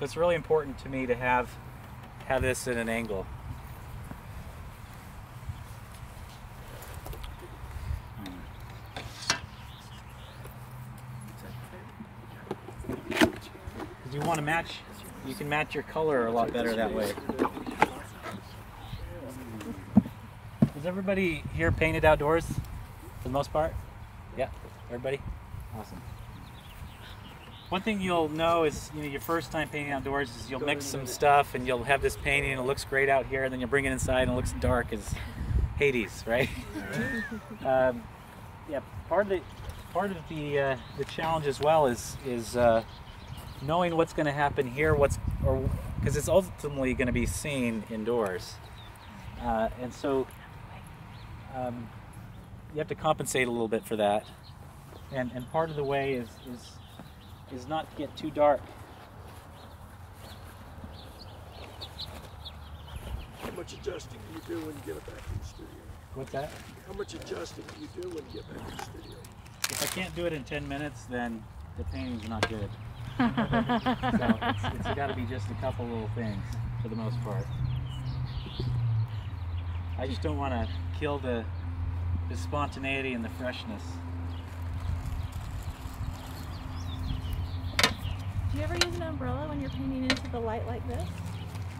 So it's really important to me to have this at an angle. You want to match, you can match your color a lot better that way. Is everybody here painted outdoors for the most part? Yeah, everybody? Awesome. One thing you'll know is, your first time painting outdoors is you'll mix some stuff and you'll have this painting and it looks great out here, and then you'll bring it inside and it looks dark as Hades, right? Yeah, part of the challenge as well is knowing what's going to happen here, because it's ultimately going to be seen indoors, and so you have to compensate a little bit for that, and part of the way is not to get too dark. How much adjusting do you do when you get it back in the studio? What's that? How much adjusting do you do when you get back in the studio? If I can't do it in 10 minutes, then the painting's not good. So it's got to be just a couple little things for the most part. I just don't want to kill the spontaneity and the freshness. Do you ever use an umbrella when you're painting into the light like this?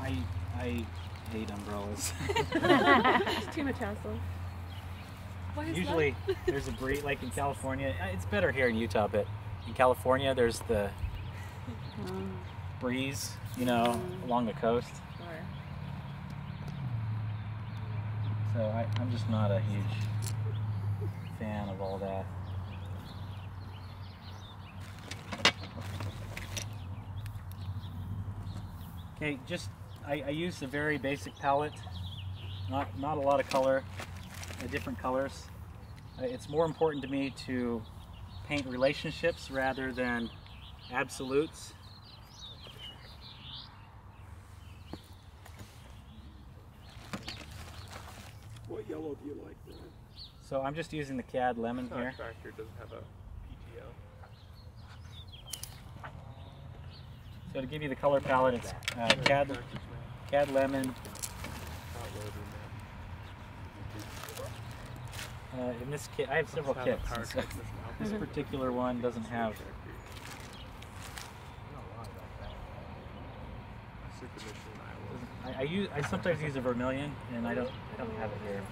I hate umbrellas. It's too much hassle. Usually there's a breeze, like in California. It's better here in Utah, but in California there's the breeze, along the coast. Sure. So I'm just not a huge fan of all that. Okay, I use a very basic palette, not a lot of color, different colors. It's more important to me to paint relationships rather than absolutes. What yellow do you like, Bryan? So I'm just using the CAD lemon here. Tractor doesn't have a PTO. So to give you the color palette, it's CAD lemon. In this kit, I have several kits. So this particular one doesn't have. I sometimes use a vermilion, and I don't have it here.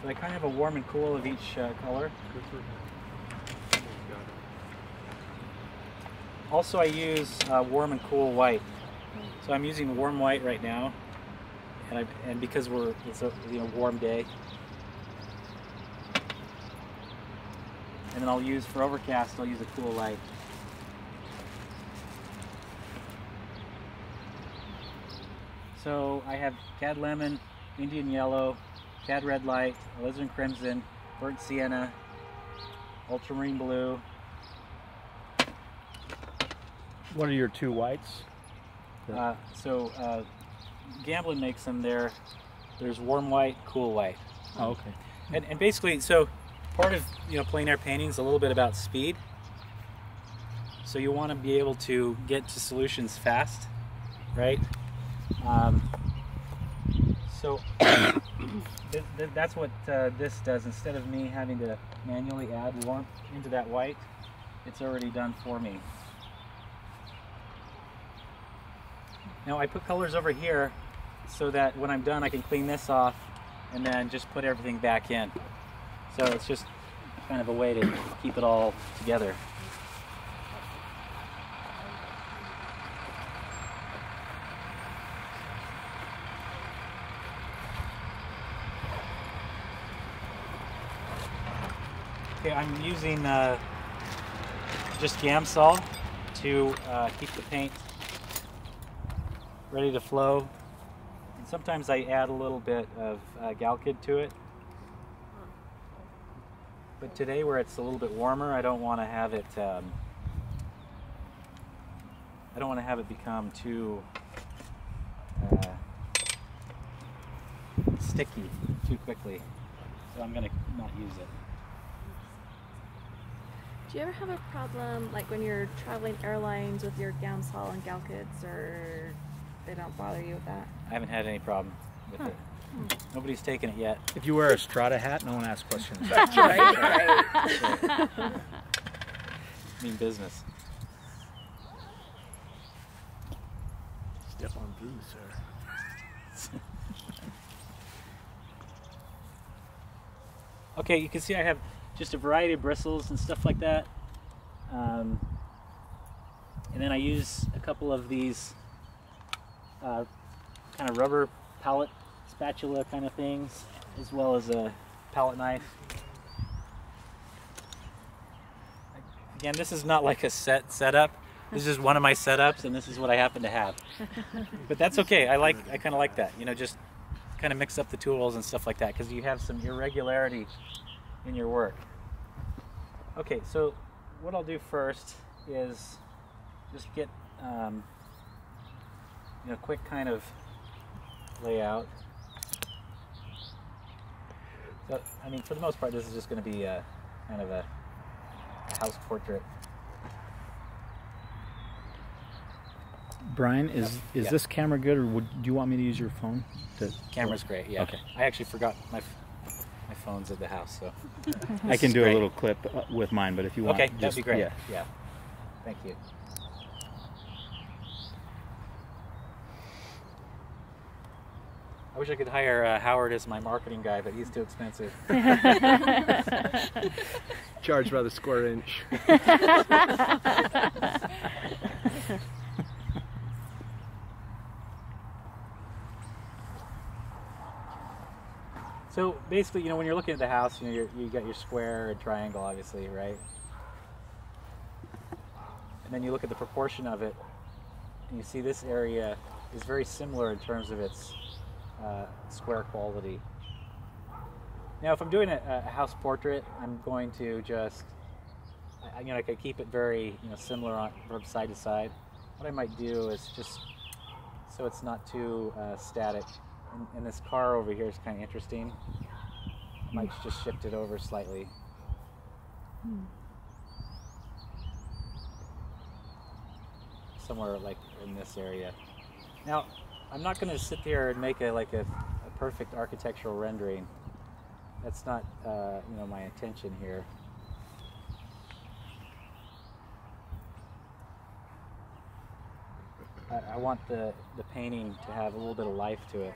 So I kind of have a warm and cool of each color. Also, I use warm and cool white. So I'm using warm white right now, and because it's a warm day. And then I'll use, for overcast, I'll use a cool light. So I have CAD lemon, Indian yellow, CAD red light, alizarin crimson, burnt sienna, ultramarine blue. What are your two whites? Gamblin makes them there. There's warm white, cool white. Oh, okay. And basically, so part of plein air painting is a little bit about speed. So you want to be able to get to solutions fast, right? So that's what this does. Instead of me having to manually add warmth into that white, it's already done for me. Now I put colors over here so that when I'm done I can clean this off and then just put everything back in. So it's just kind of a way to keep it all together. Okay, I'm using just Gamsol to keep the paint ready to flow. And sometimes I add a little bit of Galkid to it. But today, where it's a little bit warmer, I don't want to have it. I don't want to have it become too sticky too quickly. So I'm going to not use it. Do you ever have a problem, like when you're traveling airlines with your gown saw and gal kits, or they don't bother you with that? I haven't had any problem with it. Nobody's taken it yet. If you wear a Strata hat, no one asks questions. That's right. I mean business. Step on through, sir. Okay, you can see I have just a variety of bristles and stuff like that. And then I use a couple of these kind of rubber palette spatula kind of things, as well as a palette knife. Again, this is not like a setup. This is one of my setups, and this is what I happen to have. But that's okay. I kind of like that. You know, just kind of mix up the tools and stuff like that, because you have some irregularity in your work. Okay, so what I'll do first is just get you know, quick kind of layout. So, I mean, for the most part, this is just going to be a kind of a house portrait. Brian, is Yeah. this camera good, or do you want me to use your phone? Camera's great, yeah. Okay. I actually forgot my phone's at the house, so. I can is do great. a little clip with mine, but if you want, Okay, that'd be great. Yeah. Yeah. Thank you. I wish I could hire Howard as my marketing guy, but he's too expensive. Charged by the square inch. So basically, you know, when you're looking at the house, you know, you got your square and triangle, obviously, right? And then you look at the proportion of it, and you see this area is very similar in terms of its square quality. Now, if I'm doing a house portrait, I'm going to just, you know, I could keep it very, you know, similar from side to side. What I might do is just, so it's not too static. And this car over here is kind of interesting. I might just shift it over slightly. Somewhere like in this area. Now, I'm not going to sit there and make a perfect architectural rendering. That's not you know, my intention here. I want the painting to have a little bit of life to it.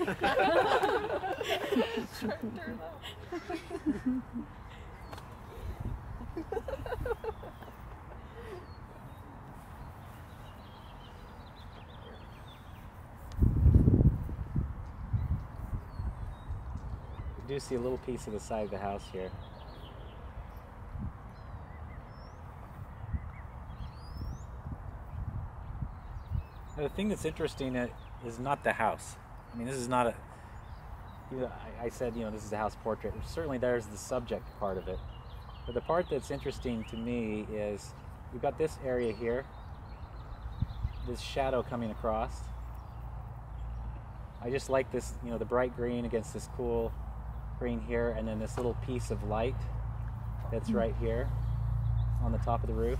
You do see a little piece of the side of the house here. Now, the thing that's interesting is not the house. I mean, this is not a, you know, I said, you know, this is a house portrait. Certainly there's the subject part of it. But the part that's interesting to me is you've got this area here, this shadow coming across. I just like this, you know, the bright green against this cool green here, and then this little piece of light that's right here on the top of the roof.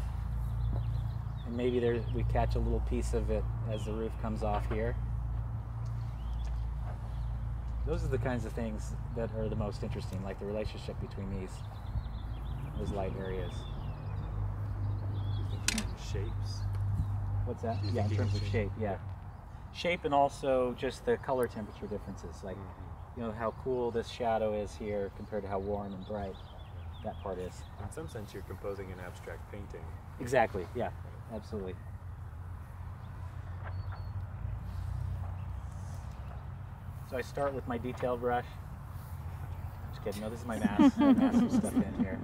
And maybe we catch a little piece of it as the roof comes off here. Those are the kinds of things that are the most interesting, like the relationship between those light areas. Shapes. What's that? Yeah, in terms of shape, yeah. Shape, and also just the color temperature differences, like, you know, how cool this shadow is here compared to how warm and bright that part is. In some sense, you're composing an abstract painting. Exactly, yeah, absolutely. So I start with my detail brush. Just kidding, no, this is my mask. I mask some stuff in here.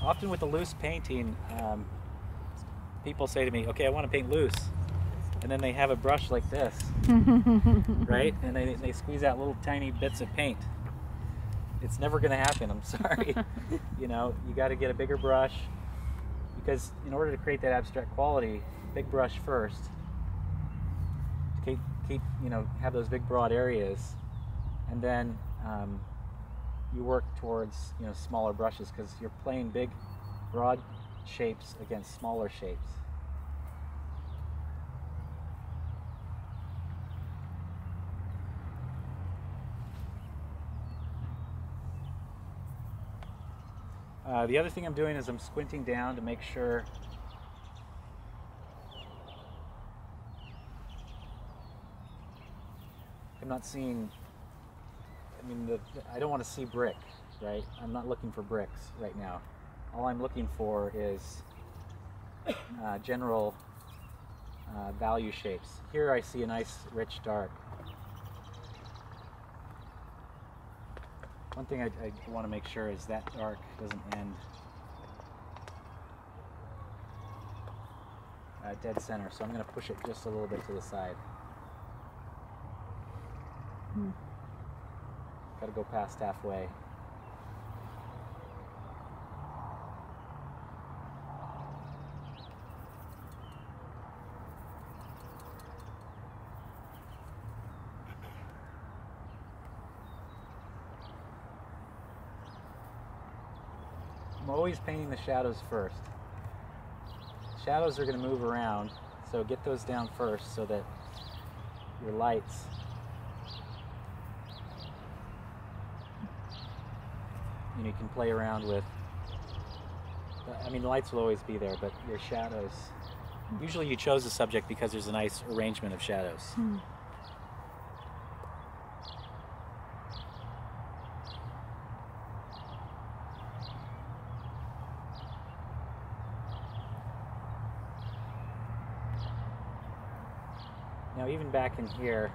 Often with the loose painting, people say to me, okay, I want to paint loose. And then they have a brush like this, right? And they squeeze out little tiny bits of paint. It's never going to happen, I'm sorry. You know, you got to get a bigger brush, because in order to create that abstract quality, big brush first. Keep, you know, have those big broad areas. and then you work towards smaller brushes because you're playing big, broad shapes against smaller shapes. The other thing I'm doing is I'm squinting down to make sure I'm not seeing, I don't want to see brick, right? I'm not looking for bricks right now. All I'm looking for is general value shapes. Here I see a nice rich dark. One thing I want to make sure is that dark doesn't end dead center, so I'm going to push it just a little bit to the side. Got to go past halfway. I'm always painting the shadows first. Shadows are going to move around, so get those down first so that your lights you can play around with. The lights will always be there, but your shadows. Usually you chose a subject because there's a nice arrangement of shadows. Now even back in here,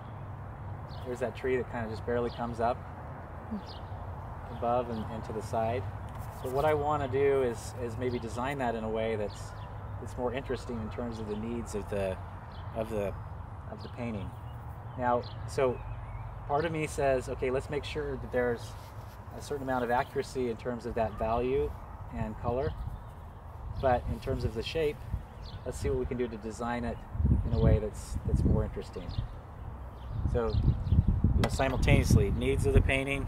there's that tree that kind of just barely comes up above and to the side. But what I want to do is maybe design that in a way that's more interesting in terms of the needs of the painting. Now, so part of me says, okay, let's make sure that there's a certain amount of accuracy in terms of that value and color. But in terms of the shape, let's see what we can do to design it in a way that's more interesting. So, simultaneously, needs of the painting,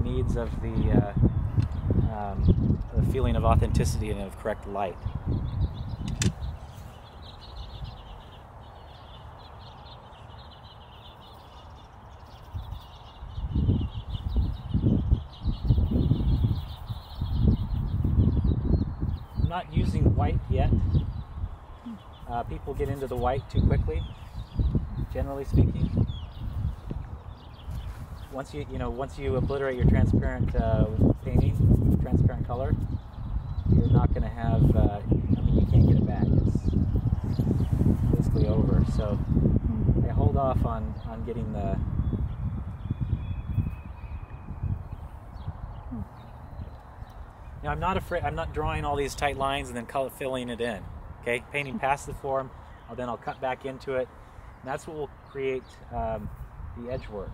needs of the feeling of authenticity and of correct light. I'm not using white yet. People get into the white too quickly, generally speaking. Once you obliterate your transparent painting, transparent color, you're not going to have. You can't get it back. It's basically over. So I hold off on getting the. Now I'm not afraid. I'm not drawing all these tight lines and then filling it in. Okay, painting past the form, then I'll cut back into it. And that's what will create the edge work.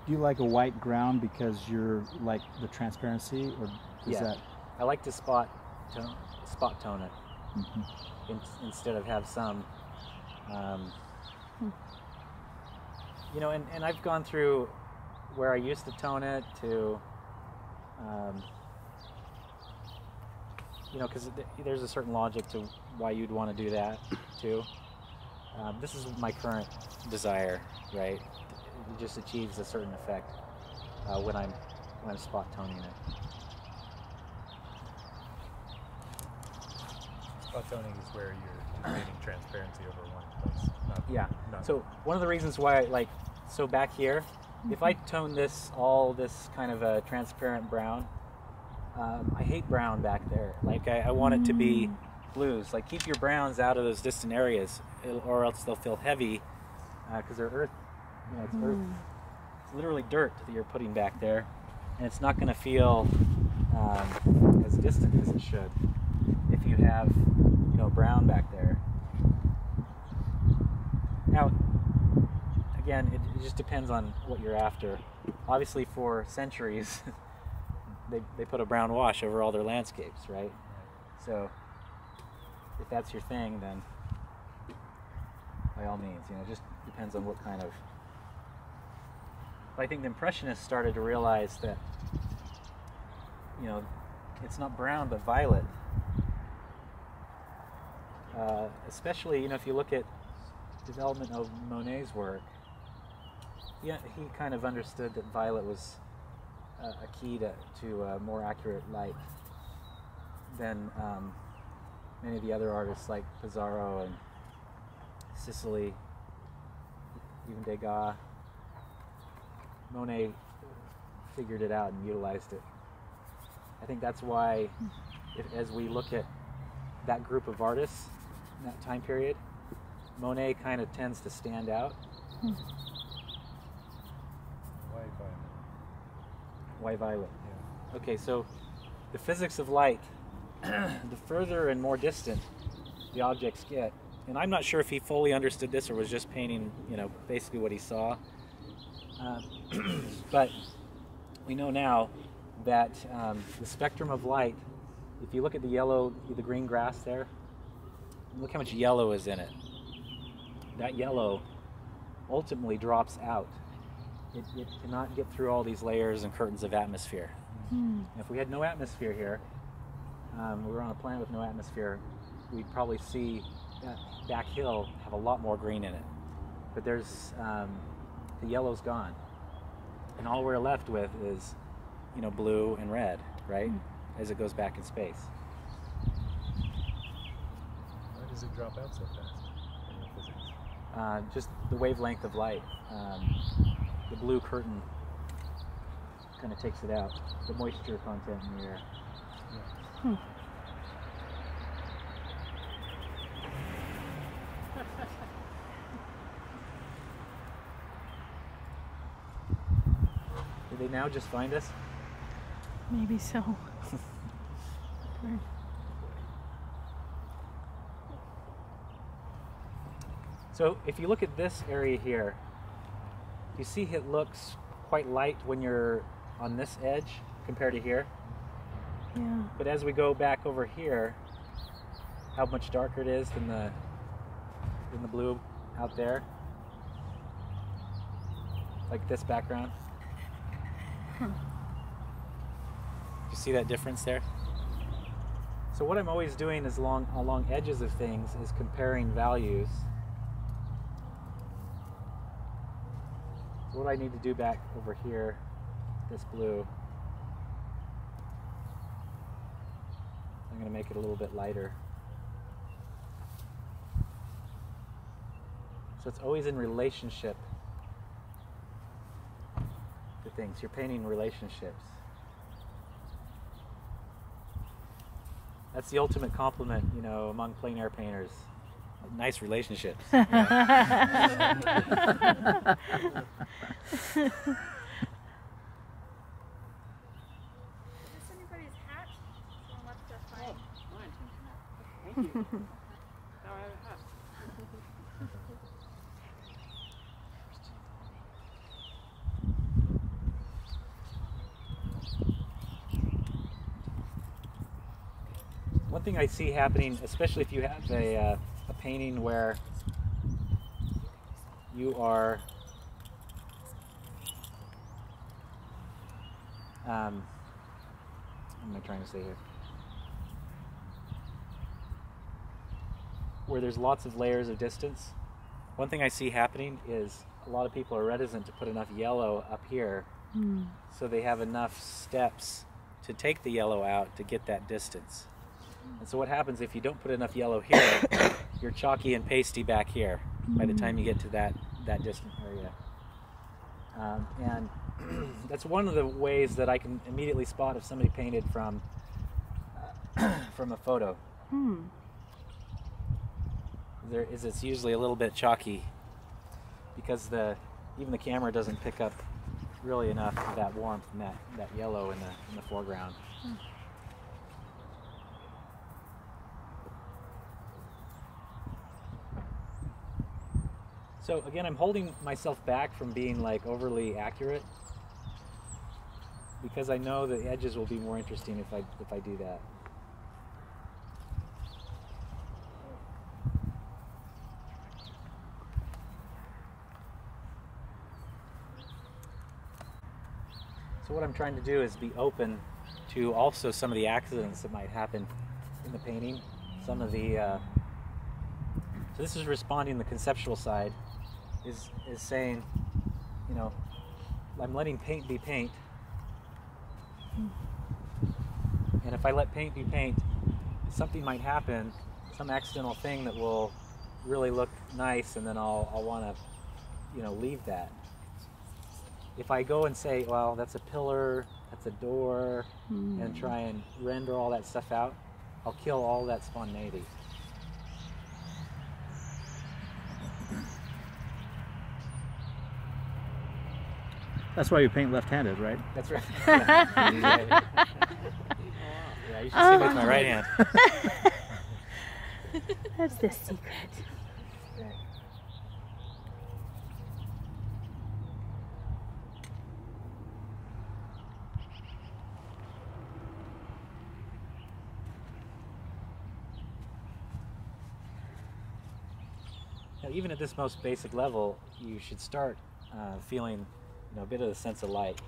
Do you like a white ground because you're like the transparency, or is that? I like to spot tone it instead of have some. And I've gone through where I used to tone it to, because there's a certain logic to why you'd want to do that too. This is my current desire, right? It just achieves a certain effect when I'm spot toning it. Spot toning is where you're creating transparency over one place. So one of the reasons why so back here, if I tone all this kind of a transparent brown, I hate brown back there. I want it to be blues. Keep your browns out of those distant areas, or else they'll feel heavy because they're earth. It's earth. It's literally dirt that you're putting back there, and it's not going to feel as distant as it should if you have brown back there. Now, again, it just depends on what you're after. Obviously, for centuries, they put a brown wash over all their landscapes, right? So if that's your thing, then by all means, it just depends on what kind of. But I think the Impressionists started to realize that, it's not brown but violet. Especially, if you look at development of Monet's work, he kind of understood that violet was a key to more accurate light than many of the other artists like Pissarro and Sicily, even Degas. Monet figured it out and utilized it. I think that's why, as we look at that group of artists in that time period, Monet kind of tends to stand out. Why violet? Why violet? Yeah. Okay, so the physics of light, the further and more distant the objects get, and I'm not sure if he fully understood this or was just painting, basically what he saw. But we know now that the spectrum of light, if you look at the green grass there, look how much yellow is in it. That yellow ultimately drops out. It cannot get through all these layers and curtains of atmosphere. If we had no atmosphere here, we were on a planet with no atmosphere, we'd probably see that back hill have a lot more green in it. But there's, the yellow's gone. And all we're left with is, blue and red, right? As it goes back in space. Why does it drop out so fast in the physics? Just the wavelength of light. The blue curtain kind of takes it out. The moisture content in the air. Yeah. Did they now just find us? Maybe so. So if you look at this area here, you see it looks quite light when you're on this edge compared to here. Yeah. But as we go back over here, how much darker it is than the blue out there. Like this background. You see that difference there? So what I'm always doing is along edges of things is comparing values. So what I need to do back over here, this blue, I'm going to make it a little bit lighter. So it's always in relationship to things. You're painting relationships. That's the ultimate compliment, among plein air painters. Nice relationships. Is this anybody's hat? Someone left to find. Mine. Thank you. Now I have a hat. One thing I see happening, especially if you have a painting where you are what am I trying to say here? Where there's lots of layers of distance. One thing I see happening is a lot of people are reticent to put enough yellow up here so they have enough steps to take the yellow out to get that distance. And so what happens if you don't put enough yellow here, you're chalky and pasty back here by the time you get to that distant area. And that's one of the ways that I can immediately spot if somebody painted from a photo. It's usually a little bit chalky because even the camera doesn't pick up really enough of that warmth and that yellow in the foreground. So again, I'm holding myself back from being like overly accurate because I know the edges will be more interesting if I do that. So what I'm trying to do is be open to also some of the accidents that might happen in the painting. Some of the, so this is responding, the conceptual side is saying, you know, I'm letting paint be paint. And if I let paint be paint, something might happen, some accidental thing that will really look nice, and then I'll want to, you know, leave that. If I go and say, well, that's a pillar, that's a door, and try and render all that stuff out, I'll kill all that spontaneity. That's why you paint left-handed, right? That's right. Yeah, you should see with my right hand. That's the secret. Now, even at this most basic level, you should start feeling, you know, a bit of the sense of light.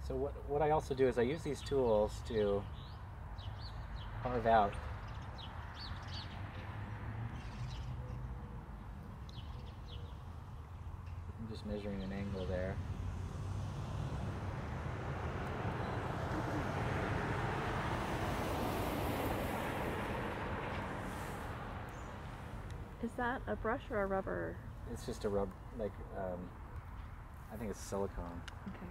So what I also do is I use these tools to carve out I'm just measuring an angle there. Is that a brush or a rubber? It's just a rub, like, I think it's silicone. Okay.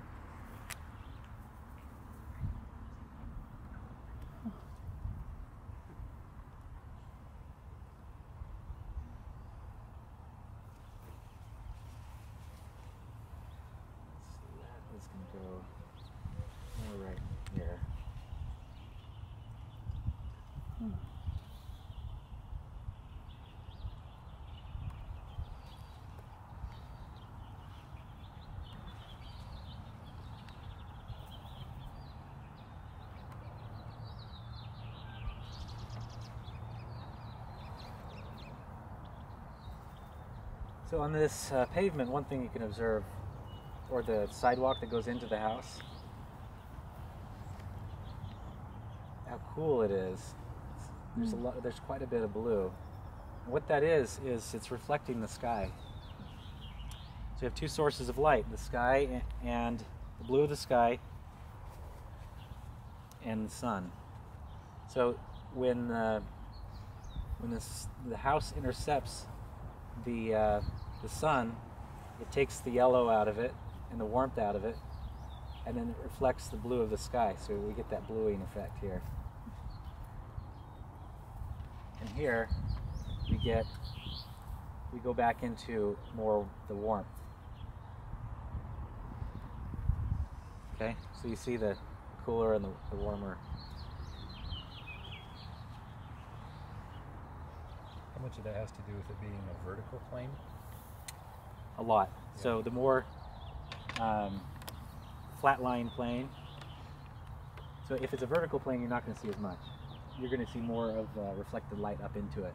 That is going to go more right here. So on this pavement, one thing you can observe, or the sidewalk that goes into the house, how cool it is. There's quite a bit of blue. And what that is it's reflecting the sky. So you have two sources of light, the sky and the blue of the sky and the sun. So when the house intercepts the sun, it takes the yellow out of it and the warmth out of it, and then it reflects the blue of the sky, so we get that bluing effect here. And here we go back into more the warmth. Okay, so you see the cooler and the warmer. How much of that has to do with it being a vertical plane? A lot. Yeah. So the more flat lying plane, so if it's a vertical plane, you're not going to see as much. You're going to see more of reflected light up into it.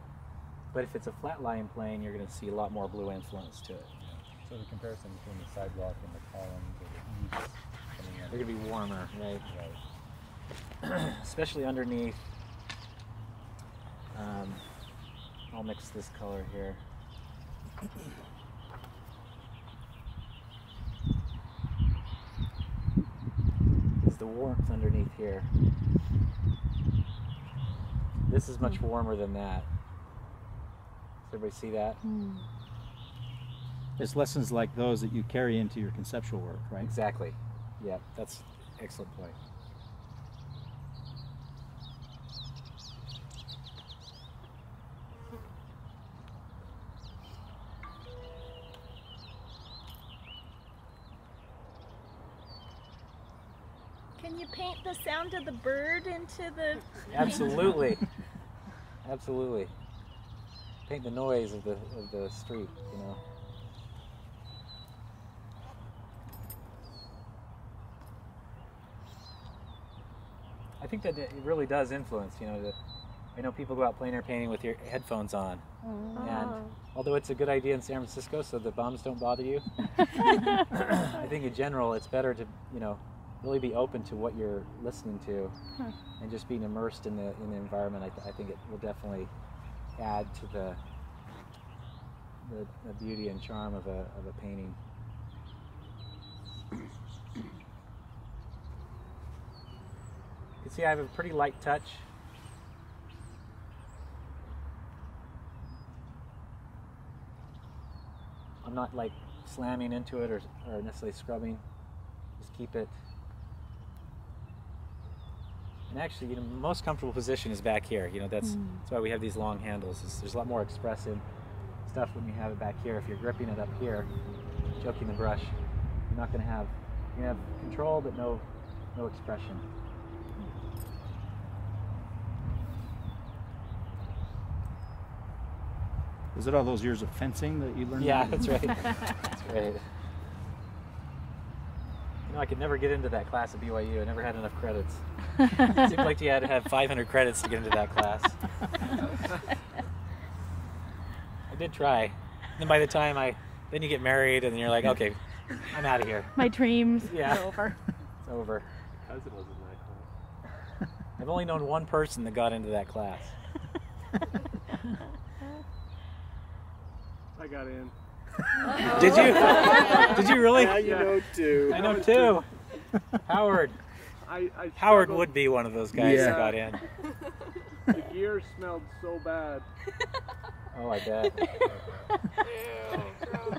But if it's a flat lying plane, you're going to see a lot more blue influence to it. Yeah. So the comparison between the sidewalk and the columns or the eaves coming in. They're going to be warmer, right? Right. Especially underneath. I'll mix this color here. Is the warmth underneath here. This is much warmer than that. Does everybody see that? It's lessons like those that you carry into your conceptual work, right? Exactly. Yeah, that's an excellent point. Can you paint the sound of the bird into the... Absolutely. Absolutely. Paint the noise of the street, you know. I think that it really does influence, you know. I know people go out plein air painting with your headphones on. And although it's a good idea in San Francisco so the bums don't bother you, I think in general it's better to, you know, really be open to what you're listening to, and just being immersed in the environment. I think it will definitely add to the beauty and charm of a painting. You can see I have a pretty light touch. I'm not like slamming into it or necessarily scrubbing. Just keep it. And actually, you know, most comfortable position is back here. You know, that's why we have these long handles. There's a lot more expressive stuff when you have it back here. If you're gripping it up here, choking the brush, you're not going to have. You have control, but no expression. Is it all those years of fencing that you learned? Yeah, that's right. That's right. You know, I could never get into that class at BYU. I never had enough credits. It seemed like you had to have 500 credits to get into that class. I did try. And then by the time then you get married and then you're like, okay, I'm out of here. My dreams are over. It's over. My cousin was in that class. I've only known one person that got into that class. I got in. Did you? Did you really? Now you know two. I know two. Howard. I Howard struggled. would be one of those guys that got in. The gear smelled so bad. Oh, I bet.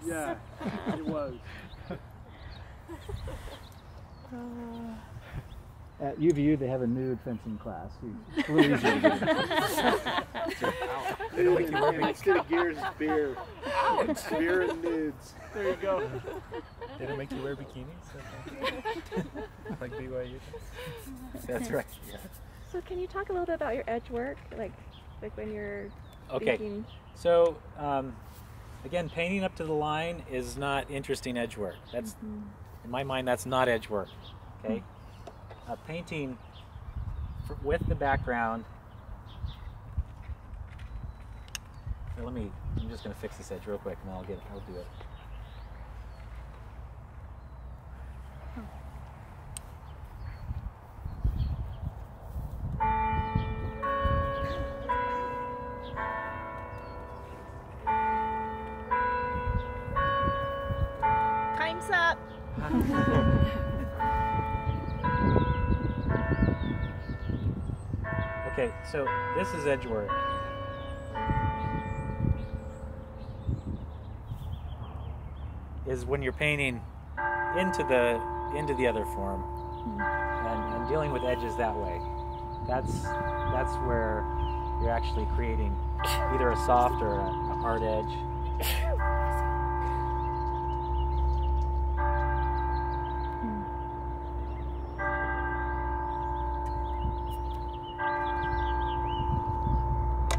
Yeah, it was. At UVU, they have a nude fencing class. It's a little easier to get into. Instead of gears, it's beer. Beer and nudes. There you go. They don't make you wear bikinis? Like BYU? That's right. Yeah. So can you talk a little bit about your edge work, like when you're Okay. thinking? So, again, painting up to the line is not interesting edge work. That's, in my mind, that's not edge work. Okay. Painting with the background. Here, I'm just going to fix this edge real quick, and then I'll do it. Time's up. Okay, so this is edge work. Is when you're painting into the other form and dealing with edges that way. That's where you're actually creating either a soft or a hard edge.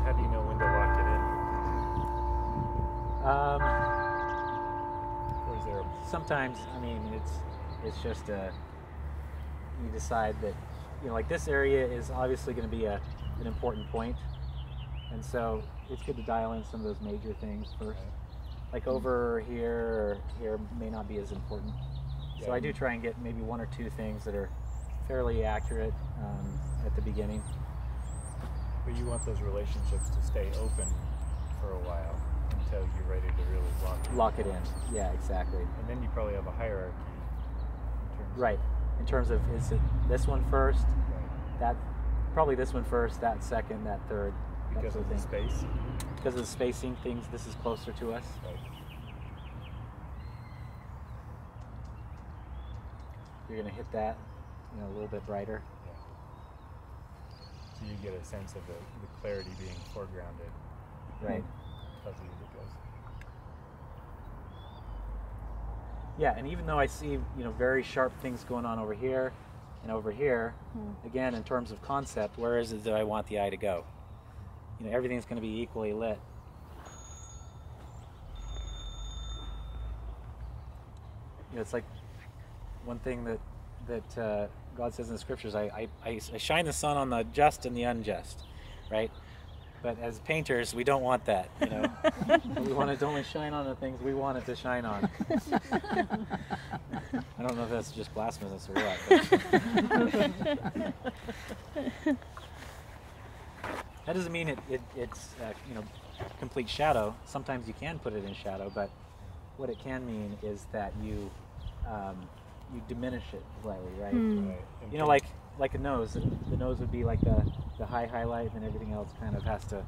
How do you know when to lock it in? Or is there Sometimes, I mean, it's just you decide that, you know, like this area is obviously going to be an important point, and so it's good to dial in some of those major things first. Like over here or here may not be as important. So I do try and get maybe one or two things that are fairly accurate at the beginning. But you want those relationships to stay open for a while until you're ready to really lock it in. Yeah, exactly. And then you probably have a hierarchy. Right. In terms of, is it this one first, Right. that probably this one first, that second, that third. that Because sort of the thing. space. Because of the spacing, things, this is closer to us. Right. You're going to hit that, you know, a little bit brighter. Yeah. So you get a sense of the clarity being foregrounded. Right. Fuzzy as it goes. Yeah, and even though I see, you know, very sharp things going on over here and over here, again, in terms of concept, where is it that I want the eye to go? You know, everything's going to be equally lit. You know, it's like one thing that God says in the scriptures, I shine the sun on the just and the unjust, right? But as painters, we don't want that, you know. We want it to only shine on the things we want it to shine on. I don't know if that's just blasphemous or what. But that doesn't mean it's you know, complete shadow. Sometimes you can put it in shadow, but what it can mean is that you diminish it slightly, right? Right. You know, like a nose. The nose would be like the high highlight, and everything else kind of has to, you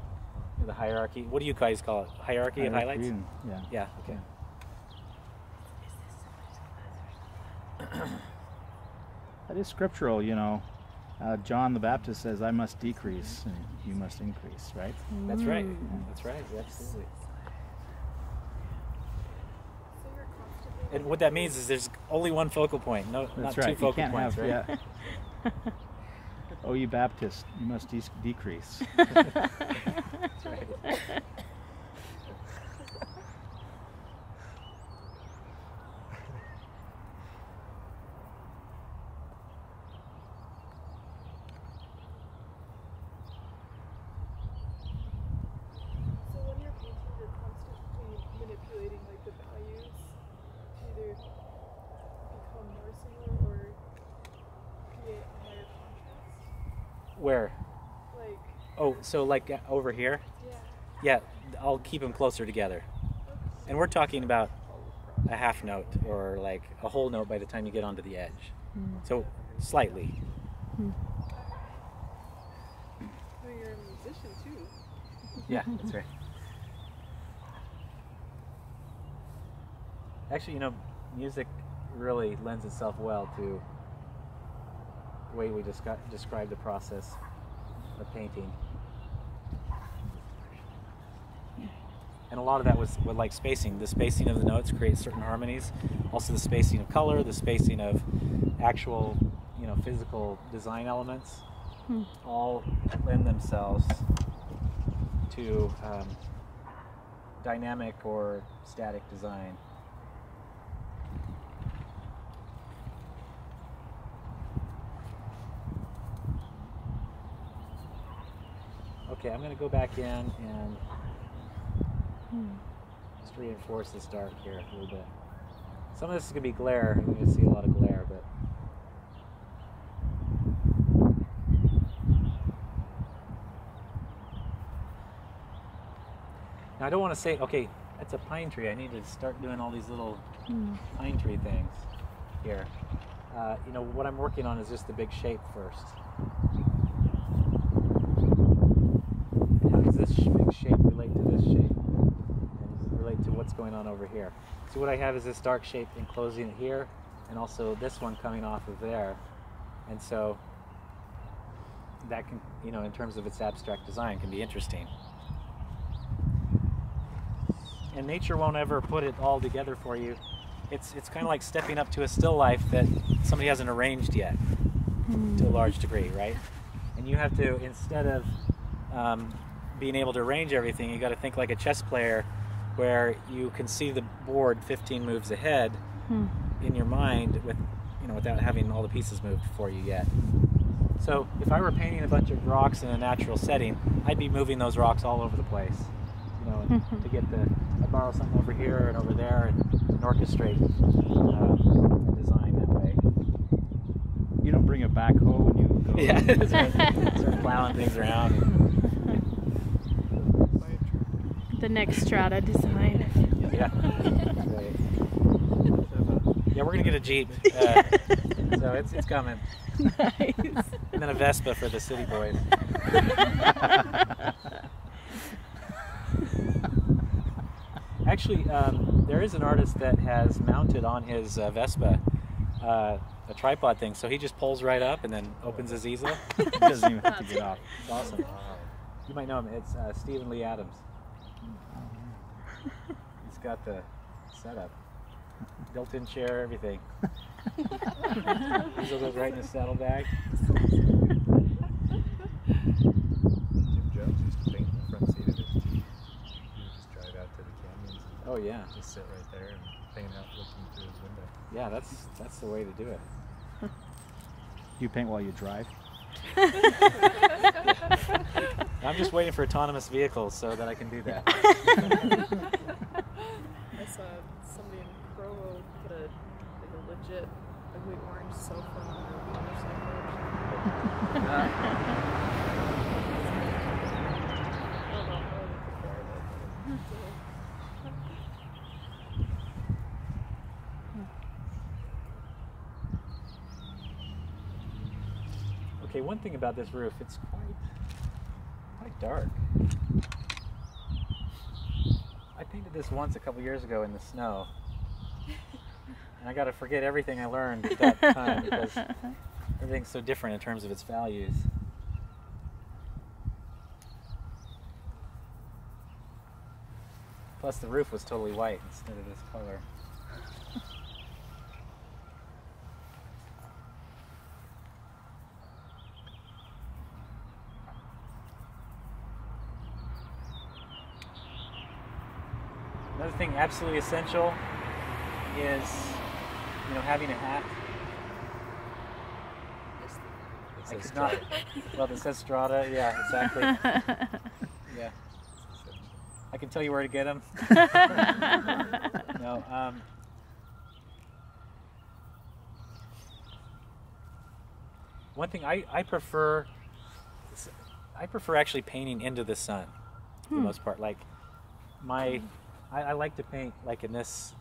know, the hierarchy. What do you guys call it? Hierarchy of highlights? Yeah. Yeah. Okay. That is scriptural, you know. John the Baptist says, "I must decrease, and you must increase." Right? That's right. That's right. Absolutely. And what that means is there's only one focal point, not That's two right. focal You can't points, have, right? yeah. Oh, you Baptists, you must decrease. That's right. So when you're painting, you're constantly manipulating like the values to either become more similar or create a higher contrast. Where? Like, Oh, so like over here? yeah. Yeah, I'll keep them closer together. And we're talking about a half note or like a whole note by the time you get onto the edge. So slightly. So you're a musician too. Yeah, that's right. Actually, you know, music really lends itself well to the way we describe the process of painting. And a lot of that was like spacing. The spacing of the notes creates certain harmonies. Also the spacing of color, the spacing of actual, you know, physical design elements, all lend themselves to dynamic or static design. Okay, I'm going to go back in and just reinforce this dark here a little bit. Some of this is going to be glare. You're going to see a lot of glare, but now I don't want to say, okay, that's a pine tree. I need to start doing all these little pine tree things here. You know, what I'm working on is just the big shape first. How does this big shape relate to this shape? And relate to what's going on over here? So what I have is this dark shape enclosing it here, and also this one coming off of there. And so that can, you know, in terms of its abstract design, can be interesting. And nature won't ever put it all together for you. It's kind of like stepping up to a still life that somebody hasn't arranged yet to a large degree, right? And you have to, instead of being able to arrange everything, you got to think like a chess player, where you can see the board 15 moves ahead in your mind, with, you know, without having all the pieces moved for you yet. So if I were painting a bunch of rocks in a natural setting, I'd be moving those rocks all over the place, you know, to get the, I borrow something over here and over there and orchestrate a design that way. You don't bring a backhoe when you go. Yeah, that's right. Start plowing things around. The next strata design. Yeah. Right. Yeah, we're gonna get a Jeep, so it's coming. Nice. And then a Vespa for the city boys. Actually, there is an artist that has mounted on his Vespa a tripod thing, so he just pulls right up and then opens his easel. He doesn't even have to get off. It's awesome. You might know him. It's Stephen Lee Adams. He's got the setup, built-in chair, everything. Easel goes right in his saddlebag. Jim Jones used to paint in the front seat of his Jeep. He would just drive out to the canyons and Oh yeah, just sit right there and paint out looking through his window. yeah. That's the way to do it. You paint while you drive. I'm I'm just waiting for autonomous vehicles so that I can do that. I saw somebody in Provo put a legit ugly orange sofa on their motorcycle. I don't know how they could bear it, but Okay, one thing about this roof, it's quite dark. I painted this once a couple years ago in the snow. And I got to forget everything I learned at that time because everything's so different in terms of its values. Plus the roof was totally white instead of this color. Another thing absolutely essential is, having a hat. I could not. Well, it says Strata. Yeah, exactly. Yeah. I can tell you where to get them. No. One thing I prefer actually painting into the sun for the most part. Like I like to paint like in this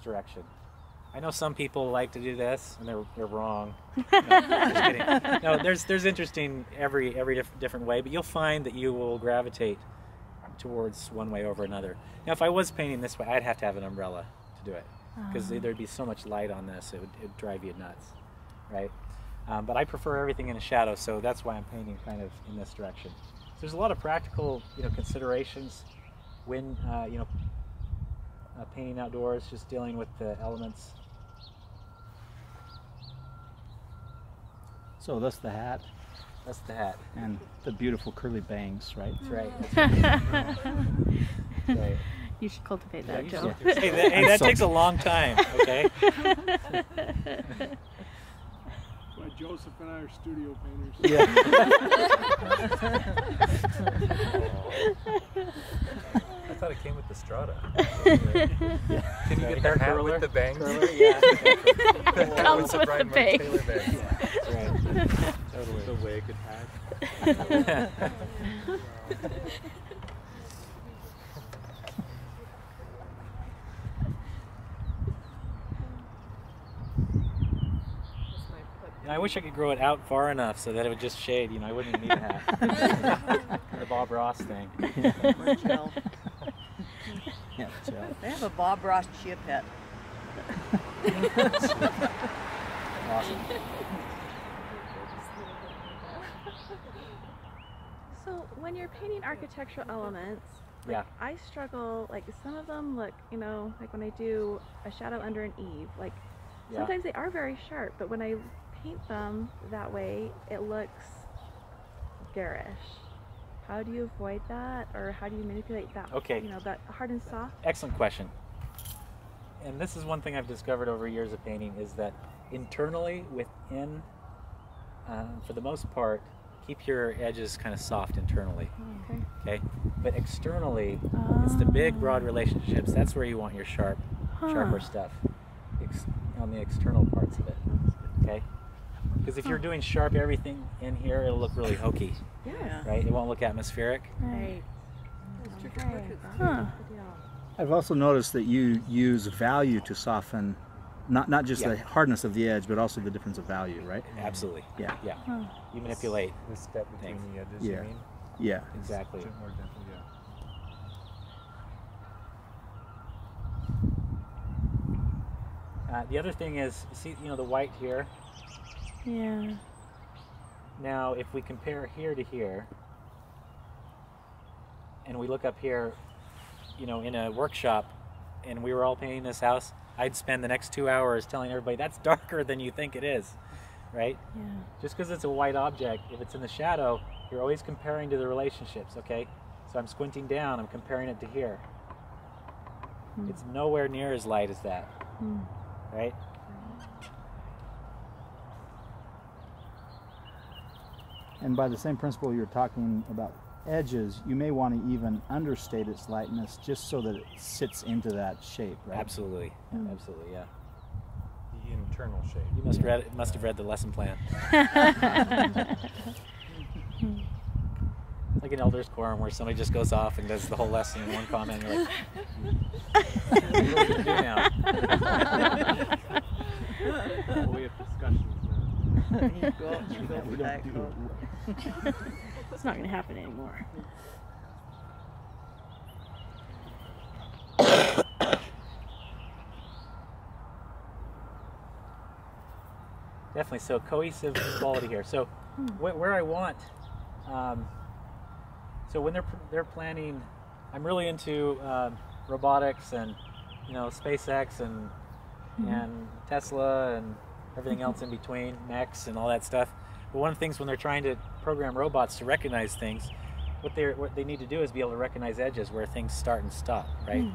direction. I know some people like to do this, and they're wrong. No, just kidding. No, there's interesting every different way, but you'll find that you will gravitate towards one way over another. Now, if I was painting this way, I'd have to have an umbrella to do it, because there'd be so much light on this, it'd drive you nuts, right? But I prefer everything in a shadow, so that's why I'm painting kind of in this direction. So there's a lot of practical, considerations when painting outdoors, just dealing with the elements. So that's the hat. That's the hat. And the beautiful curly bangs, right? That's right. That's right. You should cultivate that, Joe. Hey, that takes a long time, okay? Why Joseph and I are studio painters. Yeah. I thought it came with the Strata. Can you get the hat with the bangs? Yeah. It comes with the Bryan Mark bangs. Taylor bangs. That's right. Totally. The wig hat. I wish I could grow it out far enough so that it would just shade. I wouldn't even need a hat. The Bob Ross thing. Or Jill. Yeah, Jill. They have a Bob Ross chip hat. Awesome. So when you're painting architectural elements, Yeah. I struggle, some of them look, like when I do a shadow under an eave, Yeah. sometimes they are very sharp, but when I paint them that way, it looks garish. How do you avoid that, or how do you manipulate that? Okay. That hard and soft. Excellent question. And this is one thing I've discovered over years of painting is that internally, within, for the most part, keep your edges kind of soft internally. Okay. Okay? But externally, it's the big, broad relationships. That's where you want your sharper stuff on the external parts of it. Okay? Because if you're doing sharp everything in here, it'll look really hokey, Yeah. right? It won't look atmospheric. Right. Okay. Huh. I've also noticed that you use value to soften, not just Yeah. the hardness of the edge, but also the difference of value, right? Absolutely. Yeah. Yeah. You manipulate. The step between Thanks. the edges, Yeah. you mean? Yeah. Exactly. A bit more gentle, yeah. The other thing is, see, the white here. Yeah. Now, if we compare here to here, and we look up here, in a workshop, and we were all painting this house, I'd spend the next 2 hours telling everybody that's darker than you think it is, right? Yeah. Just because it's a white object, if it's in the shadow, you're always comparing to the relationships, okay? So I'm squinting down, I'm comparing it to here. It's nowhere near as light as that, right? And by the same principle you're talking about edges, you may want to even understate its lightness just so that it sits into that shape, right? Absolutely. Absolutely, yeah. The internal shape. You must have read the lesson plan. Like an elder's quorum where somebody just goes off and does the whole lesson in one comment. You're like, what do we do now? We have discussions now. You go for that quote. It's not going to happen anymore. Definitely, so cohesive quality here. So where I want, so when they're planning, I'm really into robotics and SpaceX and Tesla and everything else in between, mechs and all that stuff. But one of the things when they're trying to program robots to recognize things, what they need to do is be able to recognize edges where things start and stop, right?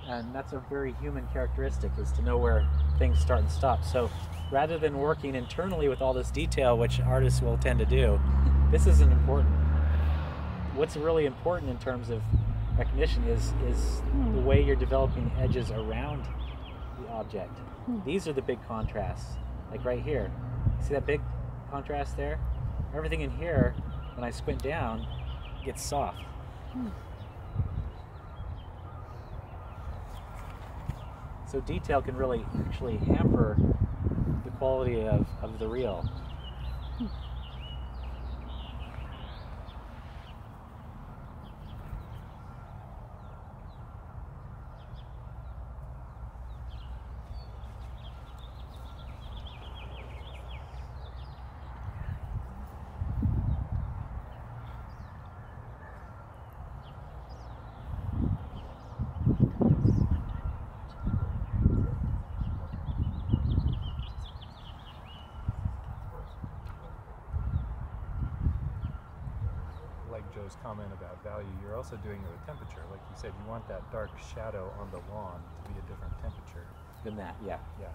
And that's a very human characteristic, is to know where things start and stop. So rather than working internally with all this detail, which artists will tend to do, this isn't important. What's really important in terms of recognition is the way you're developing edges around the object. These are the big contrasts, like right here. See that big contrast there? Everything in here, when I squint down, gets soft. So detail can really actually hamper the quality of the real. Joe's comment about value, you're also doing it with temperature. Like you said, you want that dark shadow on the lawn to be a different temperature. Than that, yeah. Yeah.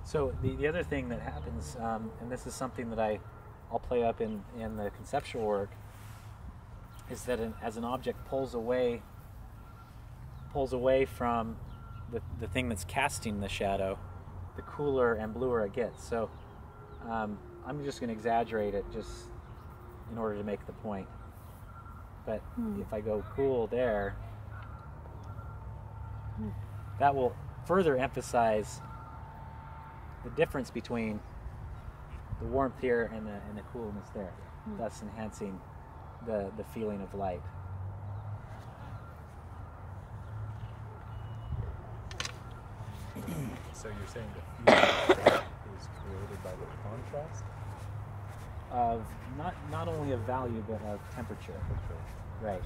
So the other thing that happens, and this is something that I'll play up in the conceptual work, is that as an object pulls away from the thing that's casting the shadow, the cooler and bluer it gets. So I'm just going to exaggerate it just in order to make the point. But if I go cool there, that will further emphasize the difference between the warmth here and the coolness there, thus enhancing the feeling of light. So you're saying the feeling is created by the contrast? Of not only of value but of temperature. Right.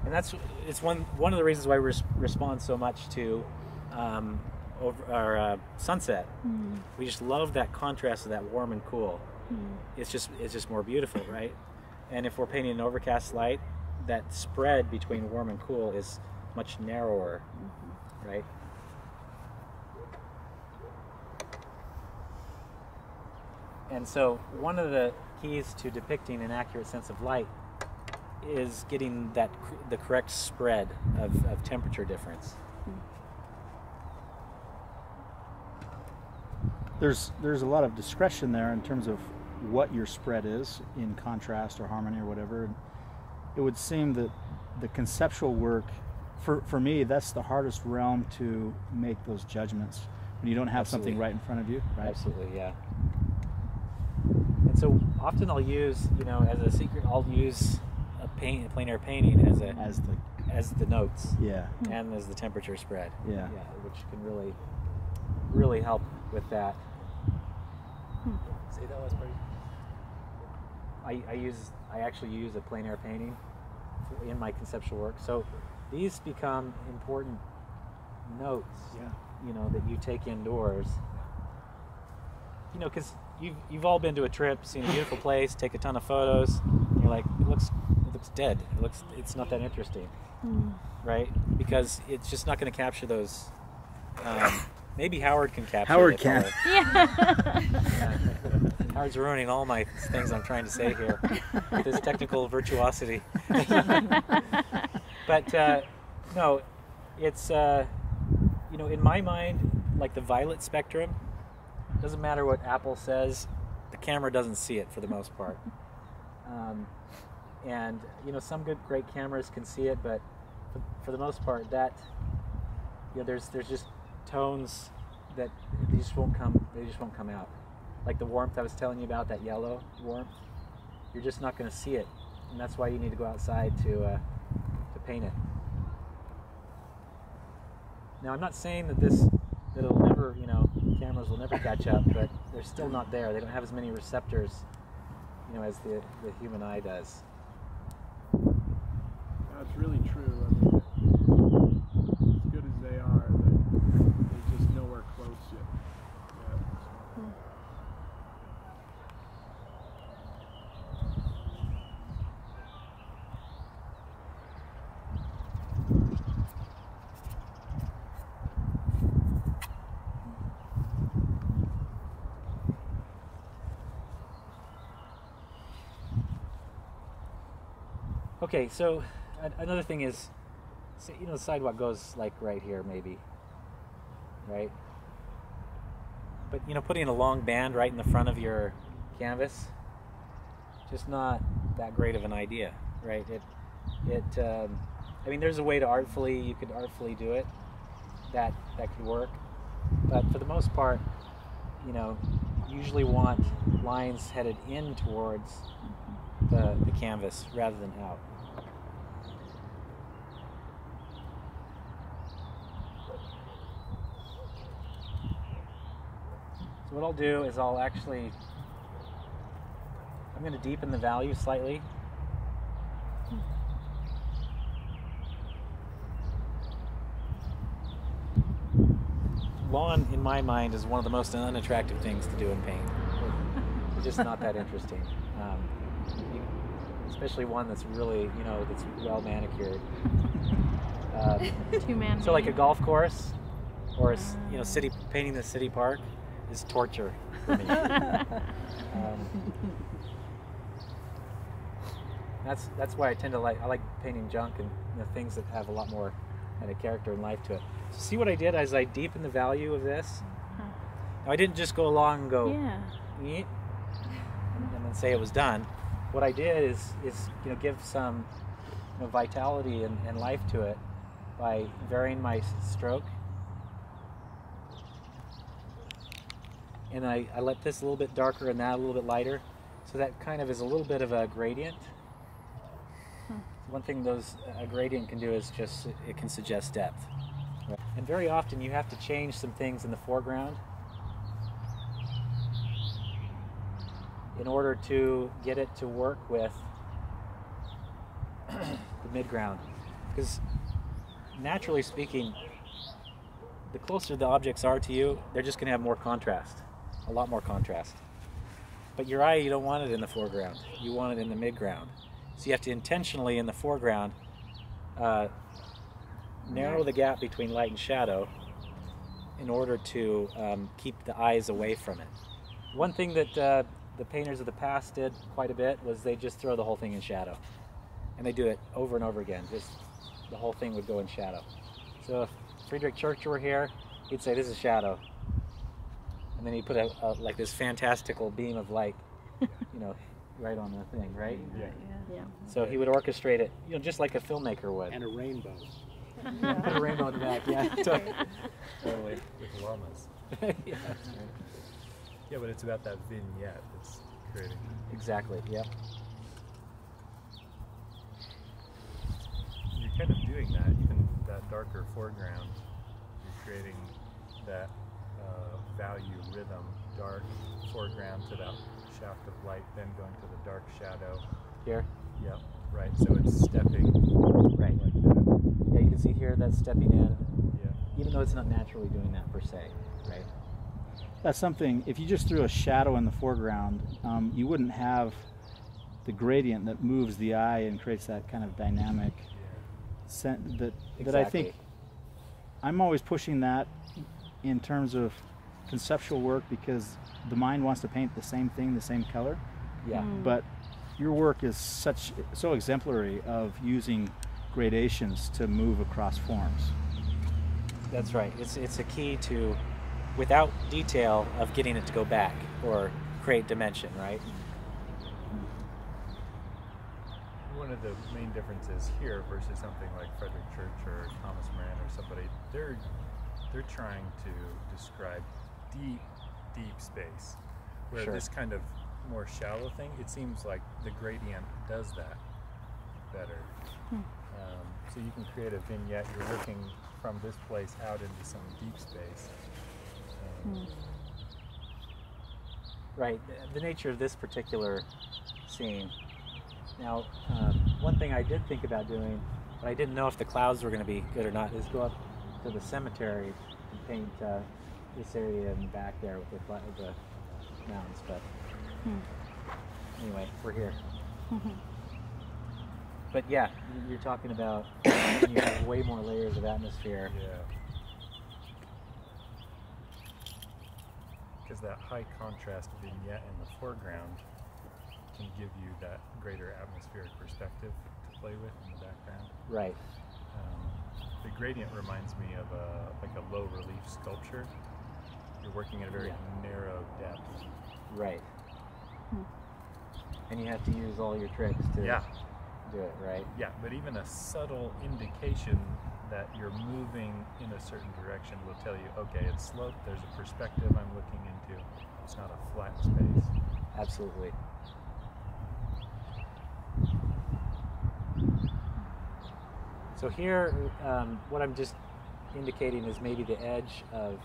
And it's one of the reasons why we respond so much to sunset. We just love that contrast of that warm and cool. It's just more beautiful, right? And if we're painting an overcast light, that spread between warm and cool is much narrower, right? And so one of the keys to depicting an accurate sense of light is getting the correct spread of temperature difference. There's a lot of discretion there in terms of what your spread is in contrast or harmony or whatever. It would seem that the conceptual work, for me, that's the hardest realm to make those judgments when you don't have something right in front of you. Right? Absolutely, yeah. And so often I'll use, as a secret, I'll use a plein air painting as the notes. Yeah. And as the temperature spread. Yeah. Which can really help with that. Say that last part. I actually use a plein air painting in my conceptual work. So these become important notes, that you take indoors. Because you've all been to a trip, seen a beautiful place, take a ton of photos, and you're like, it looks dead. It's not that interesting, right? Because it's just not going to capture those. Maybe Howard can capture. Howard can. Yeah. Howard's ruining all my things I'm trying to say here with this technical virtuosity. But no, it's you know, in my mind, like the violet spectrum, doesn't matter what Apple says, the camera doesn't see it for the most part. And you know, some great cameras can see it, but for the most part, that, you know, there's just tones that they just won't come out. Like the warmth I was telling you about, that yellow warmth, you're just not going to see it, and that's why you need to go outside to paint it. Now, I'm not saying that it'll never, you know, cameras will never catch up, but they're still not there. They don't have as many receptors, you know, as the human eye does. That's really true. I mean, as good as they are, they're just nowhere close yet. Yeah, so. Okay, so another thing is, you know, the sidewalk goes like right here, maybe, right? But you know, putting a long band right in the front of your canvas, just not that great of an idea, right? I mean, there's a way to you could artfully do it. That could work, but for the most part, you know, you usually want lines headed in towards the canvas rather than out. So what I'll do is I'm going to deepen the value slightly. Lawn, in my mind, is one of the most unattractive things to do in paint. It's just not that interesting. Especially one that's really, you know, that's well manicured. So like a golf course, or you know, painting the city park is torture for me. That's why I like painting junk and, you know, things that have a lot more kind of character and life to it. So see what I did as I deepened the value of this? Now, I didn't just go along and go, and then say it was done. What I did is you know, give some, you know, vitality and life to it by varying my stroke. And I let this a little bit darker and that a little bit lighter, so that kind of is a little bit of a gradient. One thing a gradient can do is just, it can suggest depth. And very often you have to change some things in the foreground in order to get it to work with the midground. Because naturally speaking, the closer the objects are to you, they're just going to have more contrast, a lot more contrast. But your eye, you don't want it in the foreground, you want it in the midground. So you have to intentionally, in the foreground, narrow the gap between light and shadow in order to keep the eyes away from it. One thing that the painters of the past did quite a bit was they just throw the whole thing in shadow. And they do it over and over again. Just the whole thing would go in shadow. So if Friedrich Church were here, he'd say, this is shadow. And then he'd put like this fantastical beam of light, you know, right on the thing, right? Yeah. So he would orchestrate it, you know, just like a filmmaker would. And a rainbow. Put a rainbow in the back, yeah. Totally. With llamas. Yeah. Yeah, but it's about that vignette that's creating. Exactly, yep. You're kind of doing that, even that darker foreground. You're creating that value, rhythm, dark foreground to that shaft of light, then going to the dark shadow. Here? Yep, right, so it's stepping. Right. Like that. Yeah, you can see here that's stepping in, Yeah. even though it's not naturally doing that per se, right? That's something, if you just threw a shadow in the foreground, you wouldn't have the gradient that moves the eye and creates that kind of dynamic that I think, I'm always pushing that in terms of conceptual work because the mind wants to paint the same thing, the same color. Yeah. But your work is so exemplary of using gradations to move across forms. That's right. It's a key to, without detail, of getting it to go back or create dimension, right? One of the main differences here versus something like Frederick Church or Thomas Moran or somebody, they're trying to describe deep space, where Sure. this kind of more shallow thing, it seems like the gradient does that better. So you can create a vignette, you're looking from this place out into some deep space. Right. The nature of this particular scene. Now, one thing I did think about doing, but I didn't know if the clouds were going to be good or not, is go up to the cemetery and paint this area in the back there with the mountains. But anyway, we're here. But yeah, you're talking about you have way more layers of atmosphere. Yeah. Because that high contrast vignette in the foreground can give you that greater atmospheric perspective to play with in the background. Right. The gradient reminds me of a low relief sculpture. You're working at a very narrow depth. Right. And you have to use all your tricks to do it, right? Yeah, but even a subtle indication that you're moving in a certain direction will tell you, okay, it's sloped, there's a perspective I'm looking into. It's not a flat space. Absolutely. So here, what I'm just indicating is maybe the edge of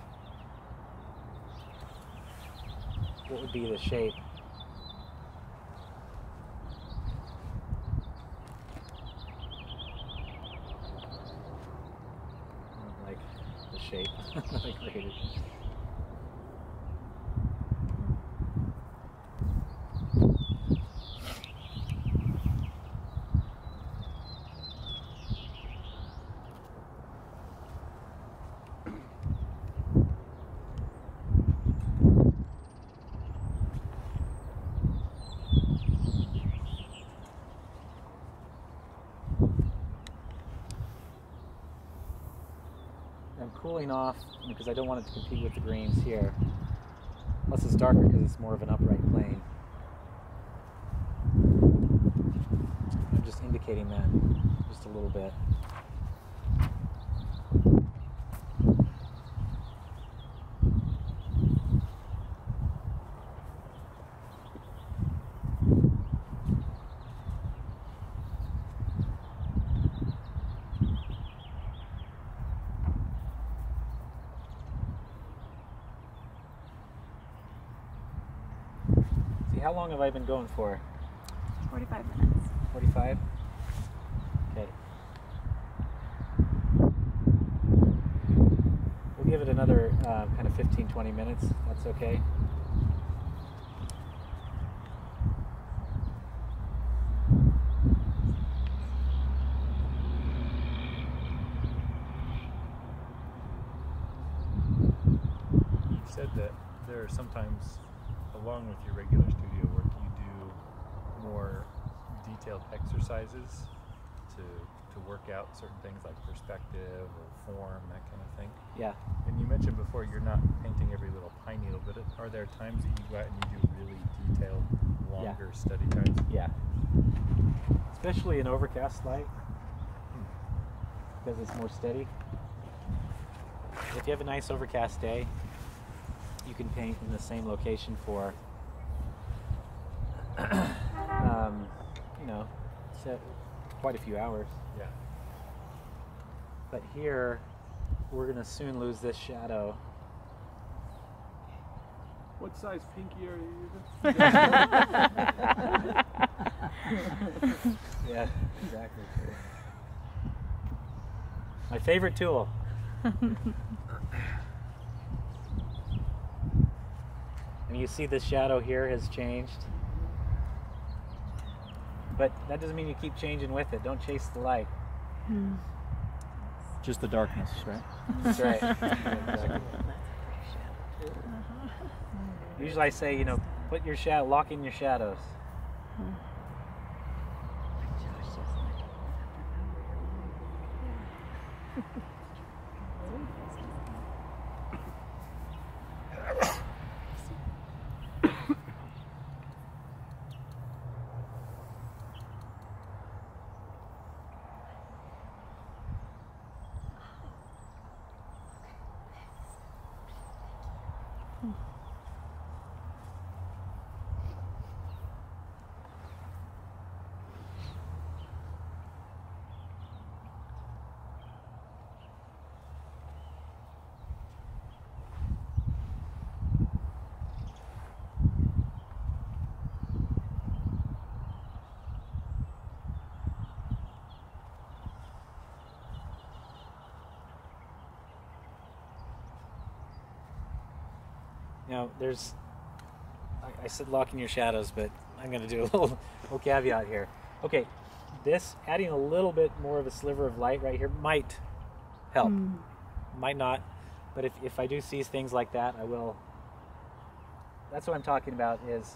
what would be the shape. Like the shape that I created. I'm cooling off because I don't want it to compete with the greens here. Plus it's darker because it's more of an upright plane. I'm just indicating that just a little bit. How long have I been going for? 45 minutes. 45? Okay. We'll give it another kind of 15-20 minutes. That's okay. You said that there are sometimes, along with your regular studio work, you do more detailed exercises to work out certain things like perspective or form, that kind of thing. Yeah. And you mentioned before you're not painting every little pine needle, but are there times that you go out and you do really detailed, longer study times? Yeah. Especially in overcast light, because it's more steady. If you have a nice overcast day, you can paint in the same location for, quite a few hours. Yeah. But here, we're going to soon lose this shadow. What size pinky are you using? Yeah, exactly. My favorite tool. And you see the shadow here has changed. But that doesn't mean you keep changing with it. Don't chase the light. Just the darkness, right? That's right. Exactly. Usually I say, you know, put your lock in your shadows. Now, there's, I said lock in your shadows, but I'm going to do a little caveat here. Okay, this, adding a little bit more of a sliver of light right here might help. Might not, but if I do see things like that, I will. That's what I'm talking about, is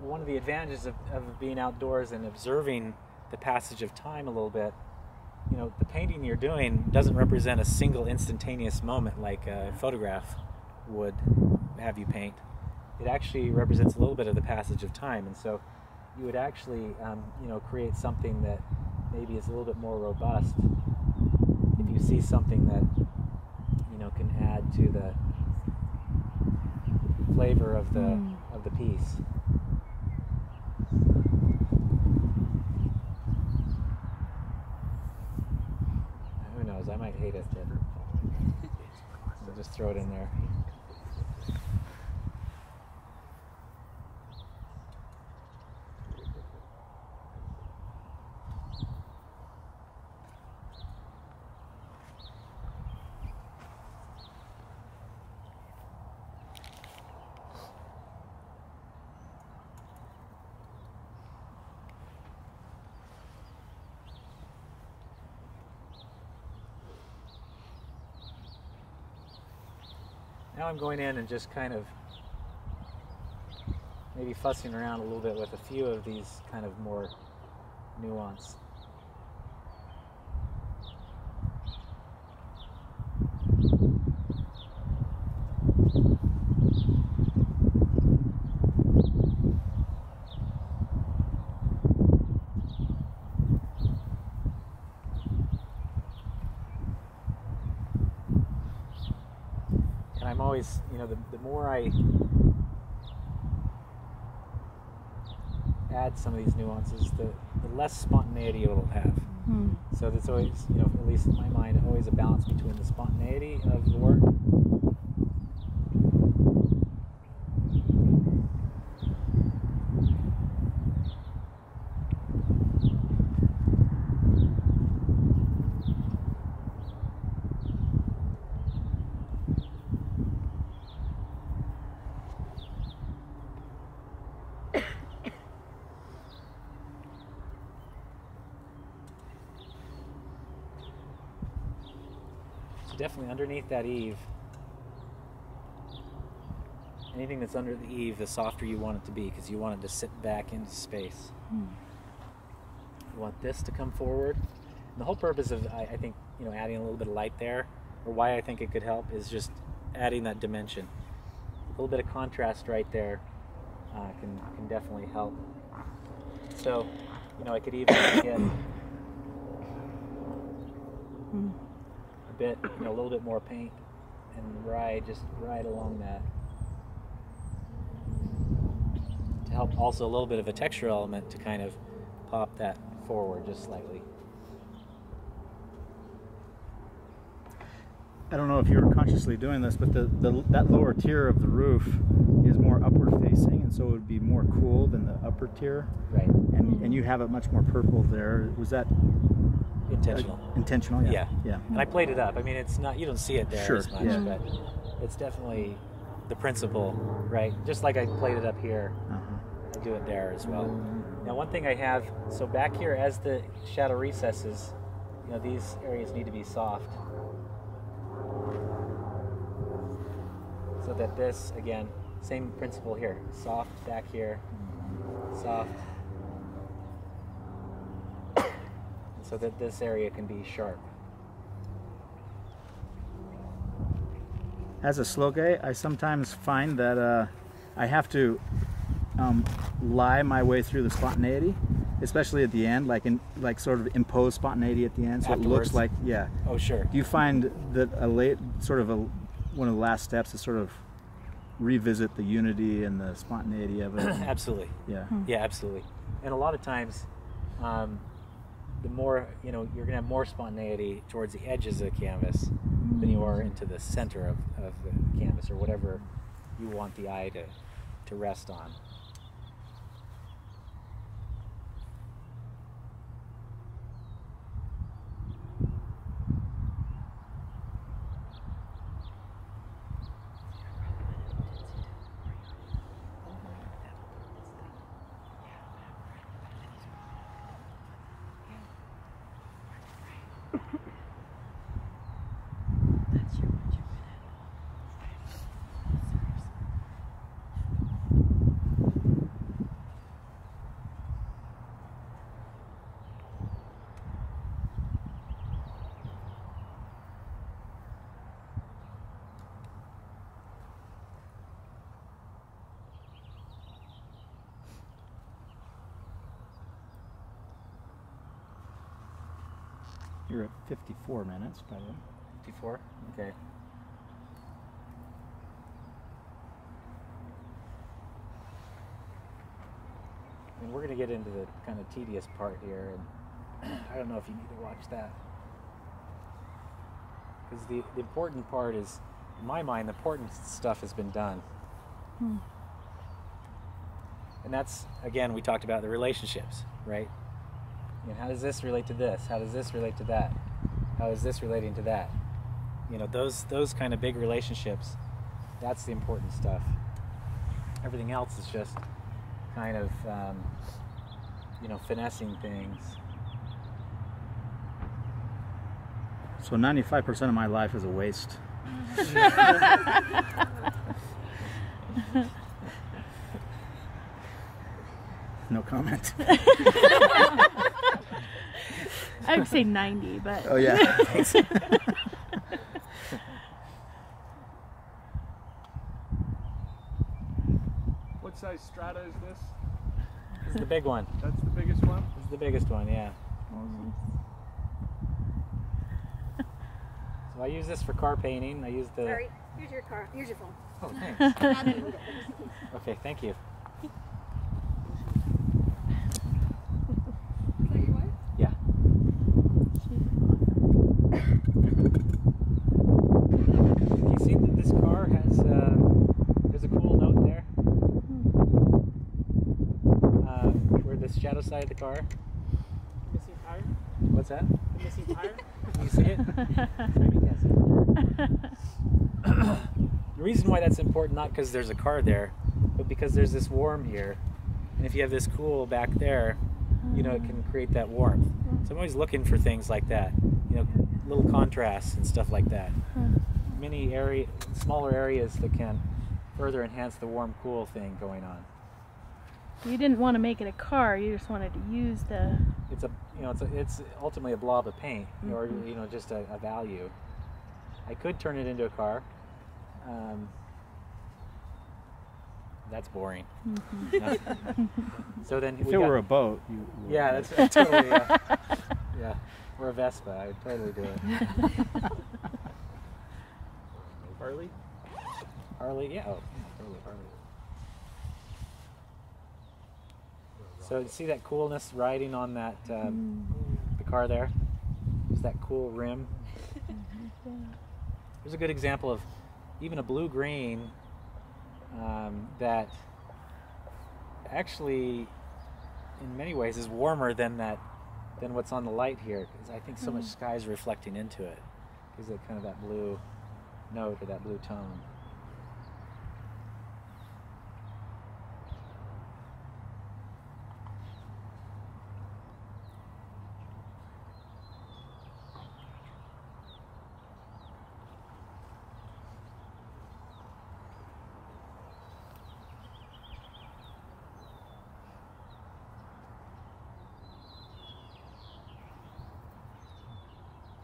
one of the advantages of being outdoors and observing the passage of time a little bit. You know, the painting you're doing doesn't represent a single instantaneous moment like a photograph would have you paint. It actually represents a little bit of the passage of time, and so you would actually you know, create something that maybe is a little bit more robust if you see something that, you know, can add to the flavor of the piece. Who knows, I might hate it, but I'll just throw it in there. Now I'm going in and just kind of maybe fussing around a little bit with a few of these kind of more nuanced. And I'm always, you know, the more I add some of these nuances, the less spontaneity it will have. So there's always, you know, at least in my mind, always a balance between the spontaneity of the work definitely underneath that eave. Anything that's under the eave, the softer you want it to be, because you want it to sit back into space. You want this to come forward. And the whole purpose of, I think, you know, adding a little bit of light there, or why I think it could help, is just adding that dimension. A little bit of contrast right there can definitely help. So, you know, I could even get a bit, you know, a little bit more paint and just ride along that to help also a little bit of a texture element to kind of pop that forward just slightly. I don't know if you were consciously doing this, but that lower tier of the roof is more upward facing, and so it would be more cool than the upper tier. Right. And you have it much more purple there. Was that intentional? Intentional, yeah. Yeah. And I played it up. I mean, it's not, you don't see it there as much, yeah. but it's definitely the principle, right? Just like I played it up here, I do it there as well. Now, one thing I have, so back here as the shadow recesses, you know, these areas need to be soft. So that this, again, Same principle here. Soft back here, soft. So that this area can be sharp. As a slow guy, I sometimes find that I have to lie my way through the spontaneity, especially at the end, like sort of impose spontaneity at the end, so Afterwards? it looks like, yeah. Oh, sure. Do you find that one of the last steps is sort of revisit the unity and the spontaneity of it? Absolutely. Yeah. Yeah, absolutely. And a lot of times, the more, you're going to have more spontaneity towards the edges of the canvas than you are into the center of the canvas, or whatever you want the eye to rest on. You're at 54 minutes, by the way. 54? Okay. And we're going to get into the kind of tedious part here, and I don't know if you need to watch that. Because the important part is, in my mind, the important stuff has been done. And that's, again, we talked about the relationships, right? How does this relate to this? How does this relate to that? How is this relating to that? Those kind of big relationships, that's the important stuff. Everything else is just kind of, finessing things. So 95% of my life is a waste. No comment. I would say 90, but... Oh, yeah. What size strata is this? This is the big one. That's the biggest one? This is the biggest one, yeah. So I use this for car painting. I use the... Sorry, here's your car. Here's your phone. Oh, thanks. I didn't need it. Okay, thank you. Is that your wife? Yeah. Can you see that this car has there's a cool note there? Where the shadow side of the car. Missing tire? What's that? The missing tire? Can you see it? Maybe you can see it. The reason why that's important, not because there's a car there, but because there's this warm here. And if you have this cool back there, it can create that warmth. So I'm always looking for things like that, little contrasts and stuff like that. Smaller areas that can further enhance the warm, cool thing going on. You didn't want to make it a car, you just wanted to use the... It's ultimately a blob of paint, or just a value. I could turn it into a car. That's boring. So then, if it were a boat, you would. Yeah, that's totally. Yeah, or a Vespa, I'd totally do it. Harley? Harley, yeah. Oh, totally Harley. So you see that coolness riding on that the car there? Just that cool rim. There's a good example of even a blue-green that actually, in many ways, is warmer than what's on the light here, because I think so much sky is reflecting into it. Gives it kind of that blue note or that blue tone.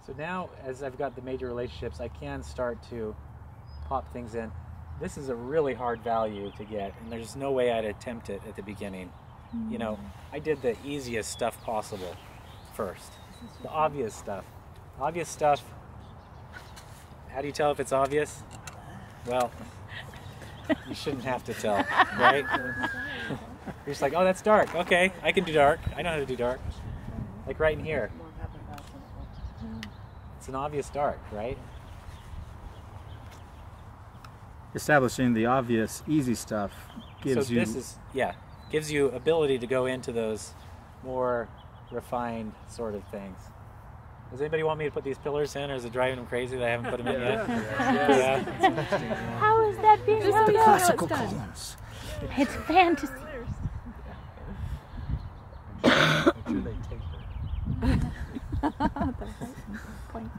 So now, as I've got the major relationships, I can start to pop things in. This is a really hard value to get, and there's no way I'd attempt it at the beginning. You know, I did the easiest stuff possible first. The obvious stuff. Obvious stuff, how do you tell if it's obvious? Well, you shouldn't have to tell, right? You're just like, oh, that's dark. Okay, I can do dark. I know how to do dark. Like right in here. It's an obvious dark, right? Establishing the obvious, easy stuff gives you... gives you ability to go into those more refined sort of things. Does anybody want me to put these pillars in, or is it driving them crazy that I haven't put them in yet? How is that being Just held the up? classical columns. It's fantasy. Make sure they take Point.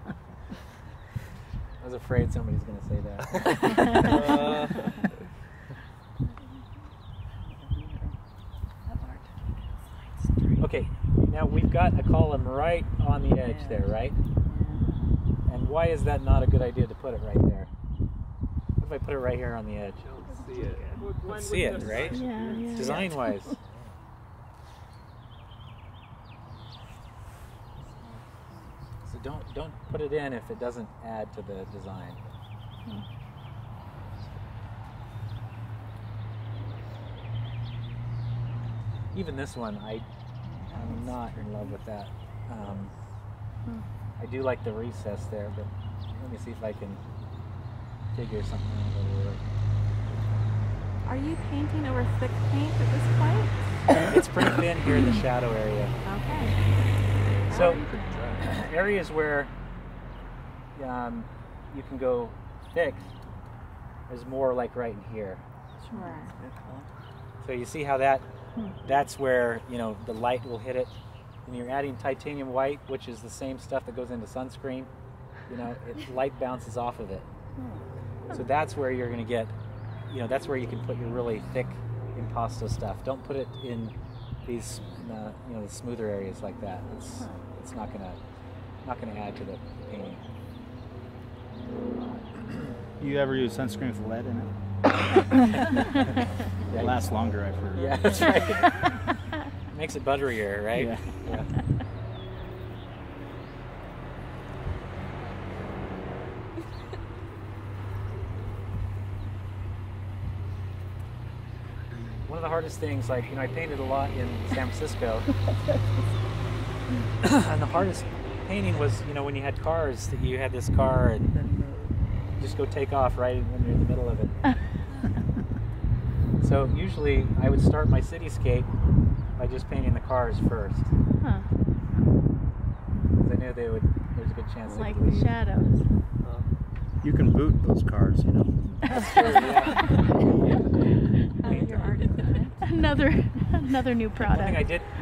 I was afraid somebody's going to say that. Okay, now we've got a column right on the edge there, right? And why is that not a good idea to put it right there? What if I put it right here on the edge? See it. Let's see it, right? Yeah, yeah. Design-wise. So don't put it in if it doesn't add to the design. Even this one, I'm not in love with that. I do like the recess there, but let me see if I can figure something out over it. Are you painting over thick paint at this point? It's pretty thin here in the shadow area. Okay. So areas where you can go thick is more like right in here. Sure. So you see how that's where, you know, the light will hit it. When you're adding titanium white, which is the same stuff that goes into sunscreen, you know, light bounces off of it. So that's where you're going to get, you know, that's where you can put your really thick impasto stuff. Don't put it in these, you know, the smoother areas like that. It's not gonna add to the painting. You ever use sunscreen with lead in it? It lasts longer, I've heard. Yeah, that's right. Makes it butterier, right? Yeah. One of the hardest things, like, you know, I painted a lot in San Francisco, and the hardest painting was, you know, when you had cars, that you had this car and you just go take off right when you're in the middle of it. So usually I would start my cityscape by just painting the cars first. Huh. Because I knew there's a good chance Like they would the leave. shadows. You can boot those cars, you know. That's true, yeah. Your art equipment. Another new product.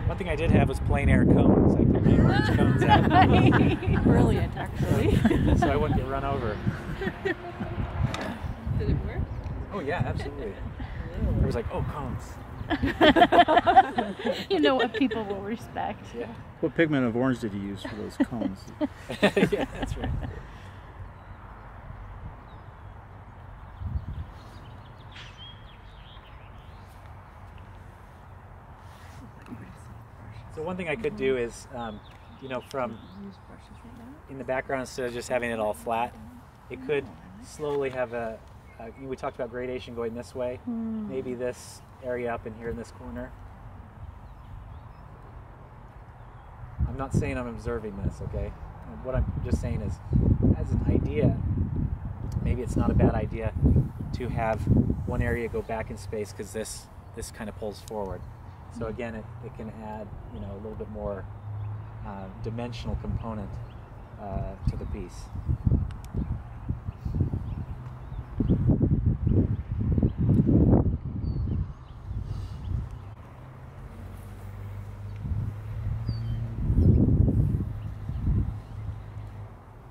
One thing I did have was plein air cones. I put my orange cones out, Brilliant, actually. so I wouldn't get run over. Did it work? Oh yeah, absolutely. I was like, oh, cones. You know what people will respect. Yeah. What pigment of orange did you use for those cones? Yeah, that's right. So one thing I could do is, you know, from in the background, instead of just having it all flat, it could slowly have we talked about gradation going this way, maybe this area up in here in this corner. I'm not saying I'm observing this, okay? What I'm just saying is, as an idea, maybe it's not a bad idea to have one area go back in space because this kind of pulls forward. So again, it can add, you know, a little bit more dimensional component to the piece.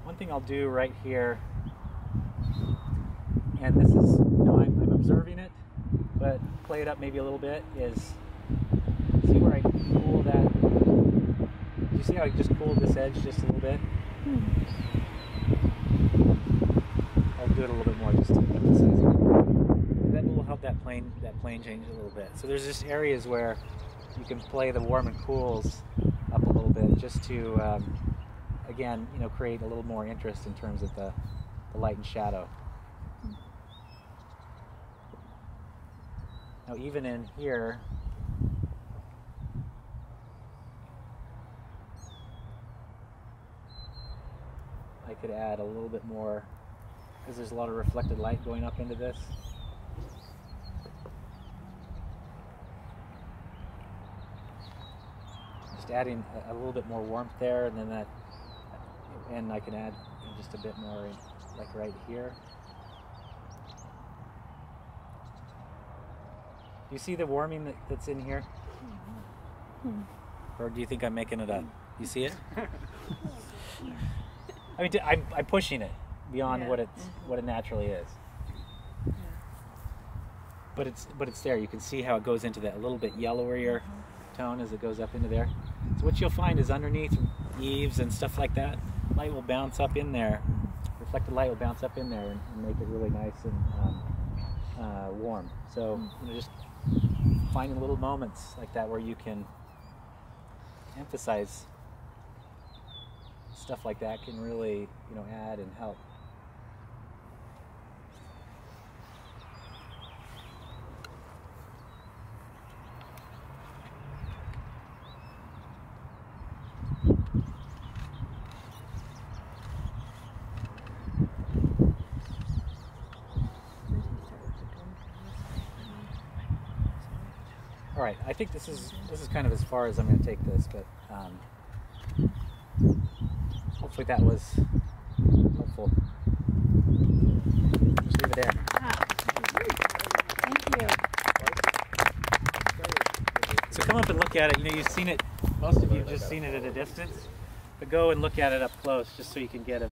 One thing I'll do right here, and this is, you know, I'm observing it, but play it up maybe a little bit, is see where I pull that You see how I just cooled this edge just a little bit? I'll do it a little bit more just to emphasize it. That will help that plane change a little bit. So there's just areas where you can play the warm and cools up a little bit just to, again, create a little more interest in terms of the light and shadow. Now even in here, I could add a little bit more, because there's a lot of reflected light going up into this. Just adding a little bit more warmth there, and then and I can add just a bit more, like right here. Do you see the warming that's in here? Or do you think I'm making it up? You see it? I mean, I'm pushing it beyond what it naturally is. But it's there. You can see how it goes into that a little bit yellowier tone as it goes up into there. So what you'll find is underneath eaves and stuff like that, light will bounce up in there. Reflected light will bounce up in there and make it really nice and warm. So just finding little moments like that where you can emphasize stuff like that can really, add and help. All right, I think this is kind of as far as I'm going to take this, but hopefully that was helpful. Just leave it there. Thank you. So come up and look at it. You've seen it. Most of you have just seen it at a distance, but go and look at it up close, just so you can get a